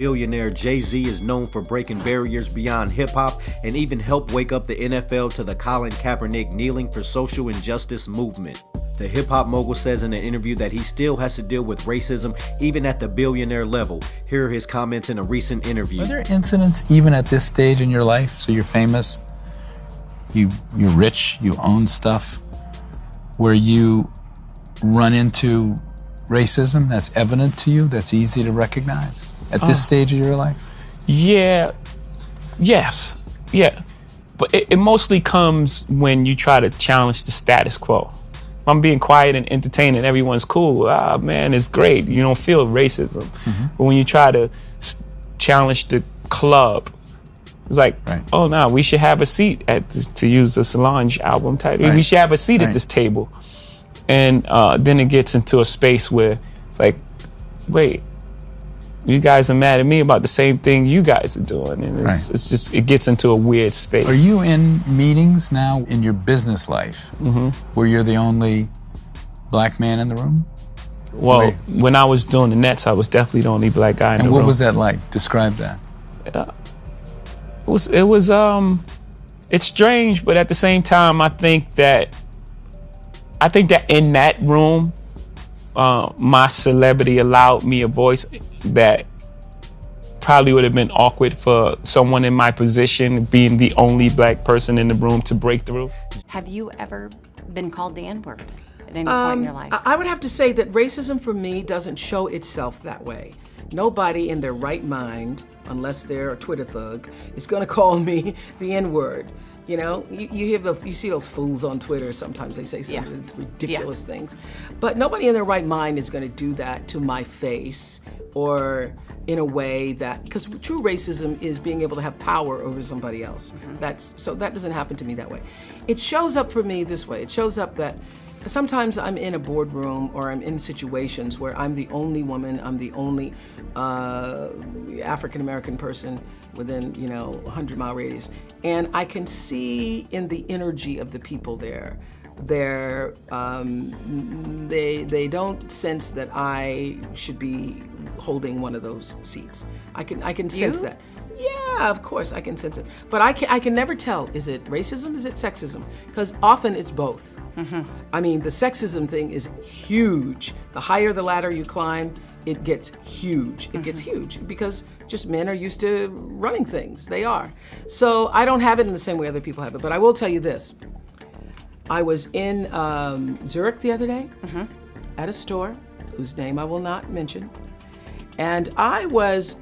Billionaire Jay-Z is known for breaking barriers beyond hip-hop and even helped wake up the NFL to the Colin Kaepernick kneeling for social injustice movement. The hip-hop mogul says in an interview that he still has to deal with racism even at the billionaire level. Here are his comments in a recent interview. Are there incidents even at this stage in your life, so you're famous, you're rich, you own stuff, where you run into racism that's evident to you, that's easy to recognize? At this stage of your life? Yeah, yes, yeah. But it mostly comes when you try to challenge the status quo. If I'm being quiet and entertaining, everyone's cool. Ah, man, it's great. You don't feel racism. But when you try to challenge the club, it's like, oh, no, we should have a seat at this, to use the Solange album title. We should have a seat at this table. And then it gets into a space where it's like, wait, you guys are mad at me about the same thing you guys are doing. And it's just, it gets into a weird space. Are you in meetings now in your business life where you're the only black man in the room? Well, when I was doing the Nets, I was definitely the only black guy in the room. And what was that like? Describe that. It's strange, but at the same time, I think that in that room, my celebrity allowed me a voice that probably would have been awkward for someone in my position, being the only black person in the room, to break through. Have you ever been called the N-word at any point in your life? I would have to say that racism for me doesn't show itself that way. Nobody in their right mind, unless they're a Twitter thug, is gonna call me the N-word. You know, you hear those, you see those fools on Twitter. Sometimes they say some of these ridiculous things, but nobody in their right mind is going to do that to my face or in a way that, because true racism is being able to have power over somebody else. So that doesn't happen to me that way. It shows up for me this way. It shows up that sometimes I'm in a boardroom or I'm in situations where I'm the only woman, I'm the only African-American person within, 100-mile radius. And I can see in the energy of the people there, they don't sense that I should be holding one of those seats. I can sense that. Yeah, of course, I can sense it. But I can never tell, is it racism, is it sexism? Because often it's both. I mean, the sexism thing is huge. The higher the ladder you climb, it gets huge. It gets huge because just men are used to running things. They are. So I don't have it in the same way other people have it. But I will tell you this. I was in Zurich the other day at a store whose name I will not mention. And I was,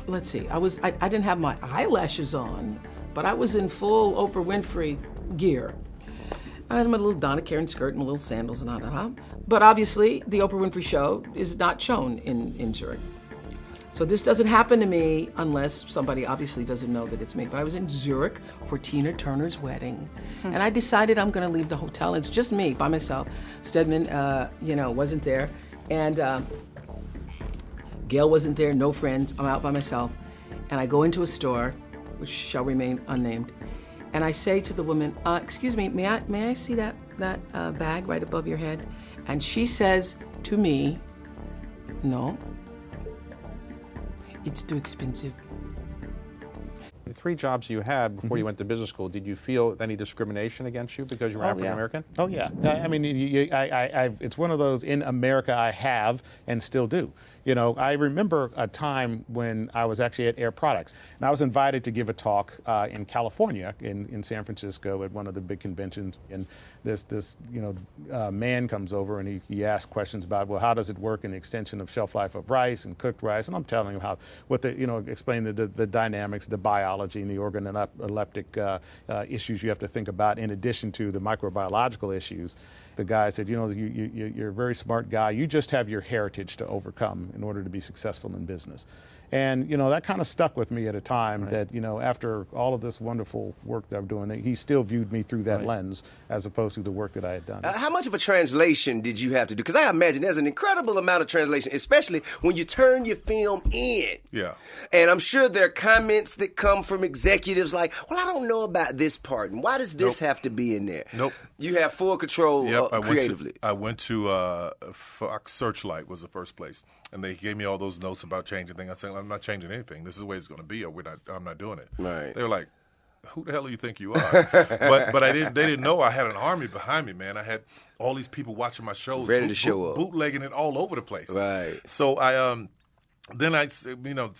let's see, I didn't have my eyelashes on, but I was in full Oprah Winfrey gear. I had my little Donna Karan skirt and my little sandals and all. But obviously, the Oprah Winfrey show is not shown in Zurich. So this doesn't happen to me unless somebody obviously doesn't know that it's me. But I was in Zurich for Tina Turner's wedding. And I decided I'm gonna leave the hotel. It's just me, by myself. Stedman, wasn't there. And Gail wasn't there, no friends. I'm out by myself. And I go into a store, which shall remain unnamed. And I say to the woman, excuse me, may I see that bag right above your head? And she says to me, no, it's too expensive. The 3 jobs you had before you went to business school, did you feel any discrimination against you because you were African American? Oh yeah. I mean, it's one of those in America I have and still do. I remember a time when I was actually at Air Products, and I was invited to give a talk in California, in San Francisco, at one of the big conventions. And this man comes over and he asks questions about, well, how does it work in the extension of shelf life of rice and cooked rice? And I'm telling him explain the dynamics, the biology, and the organoleptic issues you have to think about in addition to the microbiological issues. The guy said, you're a very smart guy. You just have your heritage to overcome in order to be successful in business. And that kind of stuck with me at a time that, after all of this wonderful work that I'm doing, he still viewed me through that lens as opposed to the work that I had done. How much of a translation did you have to do? Because I imagine there's an incredible amount of translation, especially when you turn your film in. Yeah. And I'm sure there are comments that come from executives like, well, I don't know about this part, and why does this have to be in there? Nope. You have full control creatively. I went to Fox Searchlight was the first place, and they gave me all those notes about changing things. I said, I'm not changing anything. This is the way it's going to be, or I'm not doing it. Right. They were like, who the hell do you think you are? but they didn't know I had an army behind me, man. I had all these people watching my shows, ready to show up, bootlegging it all over the place. Right. So then this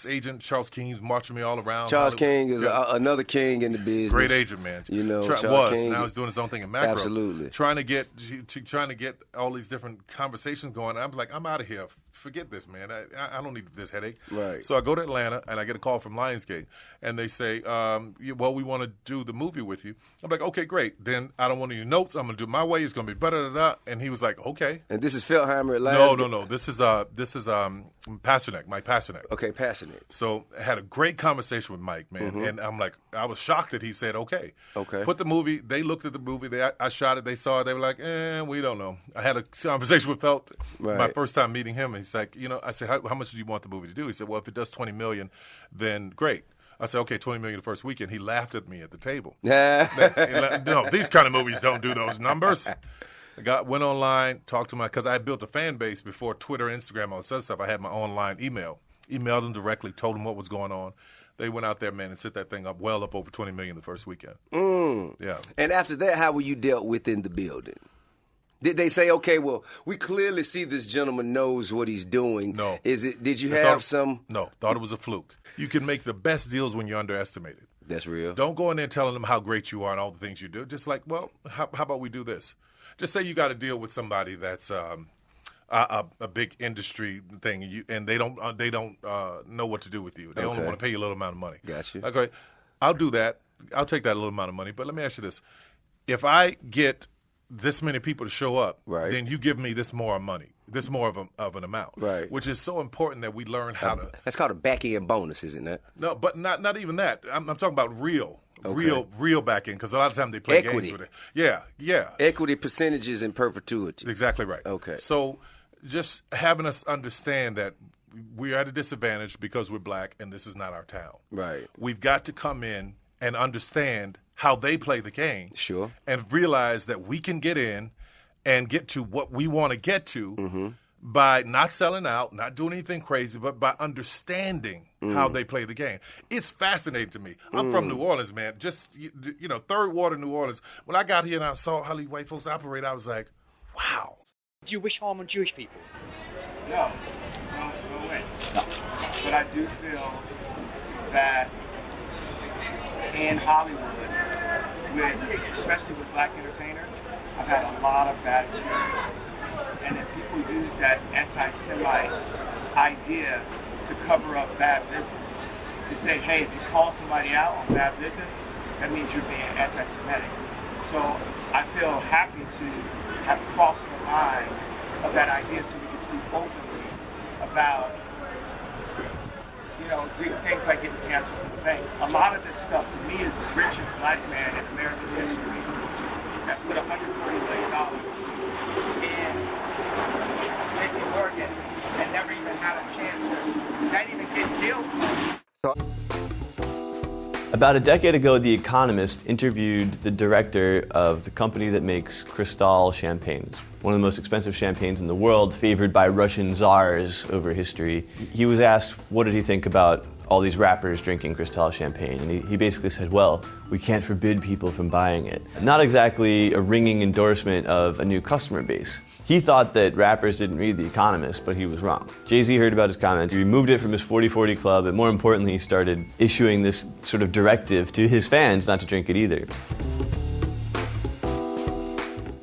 agent Charles King's marching me all around. Charles King is another king in the business. Great agent, man. You know, Charles King, now he's doing his own thing in macro. Absolutely. Trying to get all these different conversations going. I'm like, I'm out of here. Forget this, man. I don't need this headache. Right. So I go to Atlanta and I get a call from Lionsgate, and they say, well, we want to do the movie with you. I'm like, okay, great. Then I don't want any notes. I'm gonna do it my way. It's gonna be da-da-da-da. And he was like, okay. And this is Feldheimer at Lionsgate? No. This is Pasternak, Mike Pasternak. Okay, Pasternak. So I had a great conversation with Mike, man, and I'm like, I was shocked that he said, okay. Okay. They looked at the movie, I shot it, they saw it, they were like, we don't know. I had a conversation with Felt my first time meeting him, and he's like, I said, how much do you want the movie to do? He said, well, if it does $20 million, then great. I said, okay, $20 million the first weekend. He laughed at me at the table. No, these kind of movies don't do those numbers. Went online, talked to because I built a fan base before Twitter, Instagram, all this other stuff. I had my online emailed them directly, told them what was going on. They went out there, man, and set that thing up up over $20 million the first weekend. Yeah. And after that, how were you dealt with in the building? Did they say, okay, well, we clearly see this gentleman knows what he's doing? No. Did you have some? No, thought it was a fluke. You can make the best deals when you're underestimated. That's real. Don't go in there telling them how great you are and all the things you do. Just like, well, how about we do this? Just say you got to deal with somebody that's a big industry thing, and they don't know what to do with you. They only want to pay you a little amount of money. Got you. Okay, I'll do that. I'll take that little amount of money. But let me ask you this: if I get this many people to show up, then you give me this more money, this more of an amount, which is so important that we learn how to. That's called a back end bonus, isn't it? No, but not even that. I'm talking about real back end, because a lot of times they play equity. games with it. Yeah. Equity percentages in perpetuity. Exactly right. Okay. So just having us understand that we're at a disadvantage because we're black and this is not our town. Right. We've got to come in and understand how they play the game. Sure. And realize that we can get in and get to what we want to get to by not selling out, not doing anything crazy, but by understanding how they play the game. It's fascinating to me. I'm from New Orleans, man. Just, Third Water, New Orleans. When I got here and I saw how these white folks operate, I was like, wow. Do you wish harm on Jewish people? No way. No. But I do feel that in Hollywood, especially with black entertainers, I've had a lot of bad experiences. And if people use that anti-Semite idea to cover up bad business, to say, hey, if you call somebody out on bad business, that means you're being anti-Semitic. So I feel happy to have crossed the line of that idea so we can speak openly about, doing things like getting canceled from the bank. A lot of this stuff for me is the richest black man in American history that put $140 million in JP Morgan and never even had a chance to not even get deals from. About a decade ago, The Economist interviewed the director of the company that makes Cristal champagne. It's one of the most expensive champagnes in the world, favored by Russian czars over history. He was asked, what did he think about all these rappers drinking Cristal champagne? And he basically said, well, we can't forbid people from buying it. Not exactly a ringing endorsement of a new customer base. He thought that rappers didn't read The Economist, but he was wrong. Jay-Z heard about his comments. He removed it from his 40-40 club, and more importantly, he started issuing this sort of directive to his fans not to drink it either.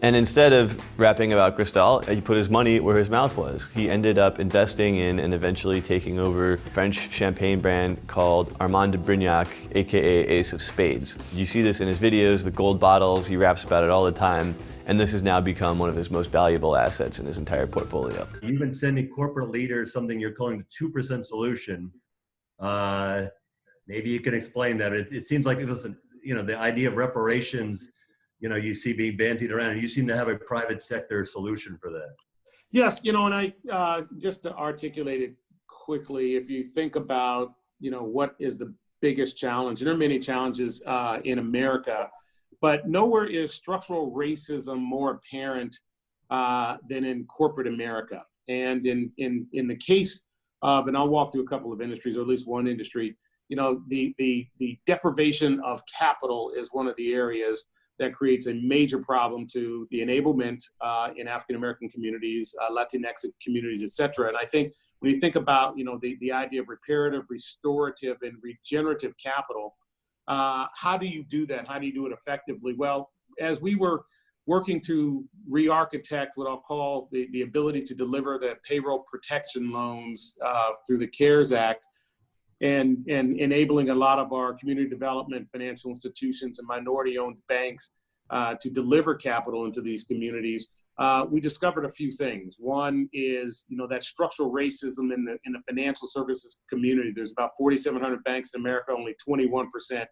And instead of rapping about Cristal, he put his money where his mouth was. He ended up investing in and eventually taking over a French champagne brand called Armand de Brignac, aka Ace of Spades. You see this in his videos, the gold bottles, he raps about it all the time, and this has now become one of his most valuable assets in his entire portfolio. You've been sending corporate leaders something you're calling the 2% solution. Maybe you can explain that. It seems like, listen, the idea of reparations, you see being bandied around, and you seem to have a private sector solution for that. Yes, and I, just to articulate it quickly, if you think about, what is the biggest challenge. And there are many challenges in America, but nowhere is structural racism more apparent than in corporate America. And in the case of, and I'll walk through a couple of industries, or at least one industry, you know, the deprivation of capital is one of the areas that creates a major problem to the enablement in African-American communities, Latinx communities, et cetera. And I think when you think about, you know, the idea of reparative, restorative, and regenerative capital, how do you do that? How do you do it effectively? Well, as we were working to re-architect what I'll call the ability to deliver the payroll protection loans through the CARES Act, and enabling a lot of our community development financial institutions and minority-owned banks to deliver capital into these communities, we discovered a few things. One is, you know, that structural racism in the financial services community. There's about 4,700 banks in America. Only 21%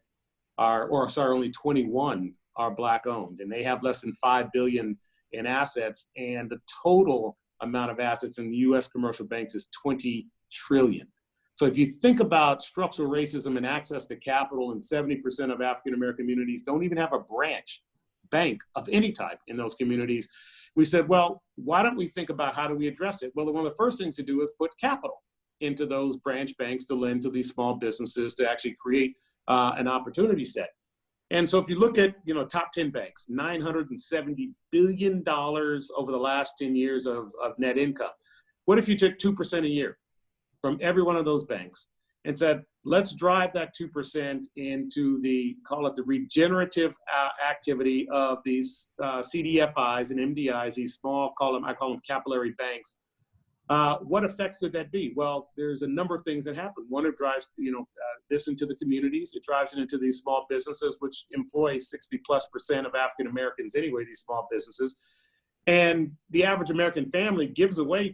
only 21 are Black-owned, and they have less than $5 billion in assets. And the total amount of assets in the U.S. commercial banks is $20 trillion. So if you think about structural racism and access to capital, and 70% of African-American communities don't even have a branch bank of any type in those communities, we said, well, why don't we think about how do we address it? Well, one of the first things to do is put capital into those branch banks to lend to these small businesses to actually create an opportunity set. And so if you look at, you know, top 10 banks, $970 billion over the last 10 years of net income. What if you took 2% a year from every one of those banks and said, let's drive that 2% into call it the regenerative activity of these CDFIs and MDIs, these small, I call them capillary banks. What effect could that be? Well, there's a number of things that happen. One, it drives, you know, this into the communities. It drives it into these small businesses, which employ 60+% of African Americans anyway, these small businesses. And the average American family gives away 2%.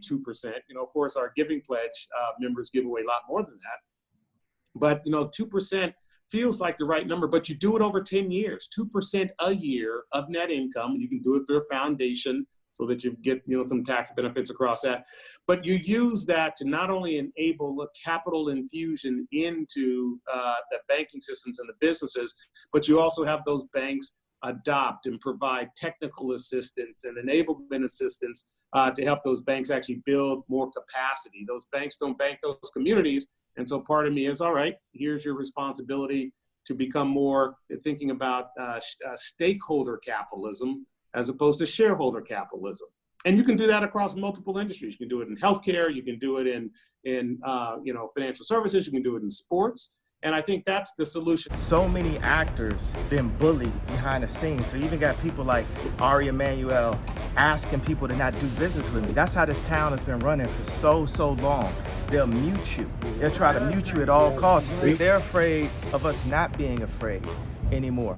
You know, of course, our Giving Pledge members give away a lot more than that. But, you know, 2% feels like the right number, but you do it over 10 years, 2% a year of net income. You can do it through a foundation so that you get, you know, some tax benefits across that. But you use that to not only enable a capital infusion into the banking systems and the businesses, but you also have those banks adopt and provide technical assistance and enablement assistance to help those banks actually build more capacity. Those banks don't bank those communities. And so part of me is, all right, here's your responsibility to become more thinking about stakeholder capitalism as opposed to shareholder capitalism. And you can do that across multiple industries. You can do it in healthcare, you can do it in you know, financial services, you can do it in sports. And I think that's the solution. So many actors been bullied behind the scenes. So you even got people like Ari Emanuel asking people to not do business with me. That's how this town has been running for so long. They'll mute you. They'll try to mute you at all costs. They're afraid of us not being afraid anymore.